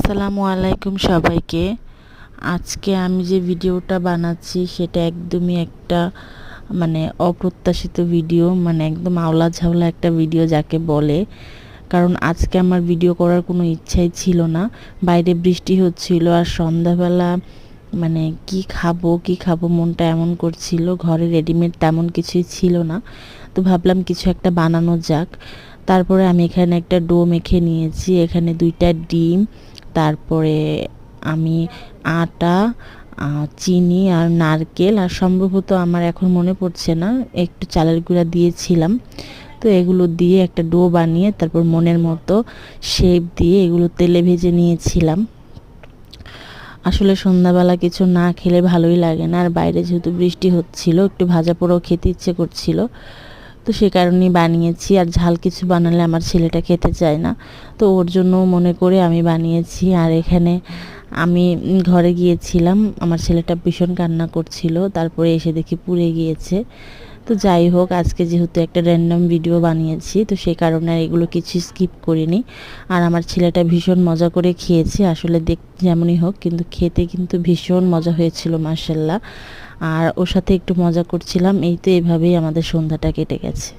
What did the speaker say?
আসসালামু আলাইকুম সবাইকে। আজকে আমি যে ভিডিওটা বানাচ্ছি সেটা একদমই একটা অপ্রত্যাশিত ভিডিও, একদম আওলা ঝাওলা একটা ভিডিও যাকে বলে। কারণ আজকে আমার ভিডিও করার কোনো ইচ্ছাই ছিল না। বাইরে বৃষ্টি হচ্ছিল আর সন্ধ্যাবেলা কি খাবো মনটা এমন করছিল। ঘরে রেডিমেড তেমন কিছুই ছিল না, তো ভাবলাম কিছু একটা বানানো যাক। তারপরে আমি এখানে একটা ডো মেখে নিয়েছি, এখানে 2টা ডিম, তারপরে আমি আটা, চিনি আর নারকেল আর সম্ভবত আমার এখন মনে পড়ছে না একটু চালের গুঁড়া দিয়েছিলাম। তো এগুলো দিয়ে একটা ডো বানিয়ে তারপর মনের মতো শেপ দিয়ে এগুলো তেলে ভেজে নিয়েছিলাম। আসলে সন্ধ্যাবেলা কিছু না খেলে ভালোই লাগে না, আর বাইরে যেহেতু বৃষ্টি হচ্ছিল একটু ভাজা পোড়াও খেতে ইচ্ছে করছিল, তো সে কারণেই বানিয়েছি। আর ঝাল কিছু বানালে আমার ছেলেটা খেতে চায় না, তো ওর জন্য মনে করে আমি বানিয়েছি। আর এখানে আমি ঘরে গিয়েছিলাম, আমার ছেলেটা ভীষণ কান্না করছিল, তারপরে এসে দেখি পুড়ে গিয়েছে। তো যাই হোক, আজকে যেহেতু একটা র্যান্ডম ভিডিও বানিয়েছি তো সেই কারণে আর এগুলো কিছু স্কিপ করিনি। আর আমার ছেলেটা ভীষণ মজা করে খেয়েছে, আসলে দেখতে যেমনই হোক কিন্তু খেতে কিন্তু ভীষণ মজা হয়েছিল মাশাল্লাহ। আর ওর সাথে একটু মজা করছিলাম, এই তো এভাবেই আমাদের সন্ধ্যাটা কেটে গেছে।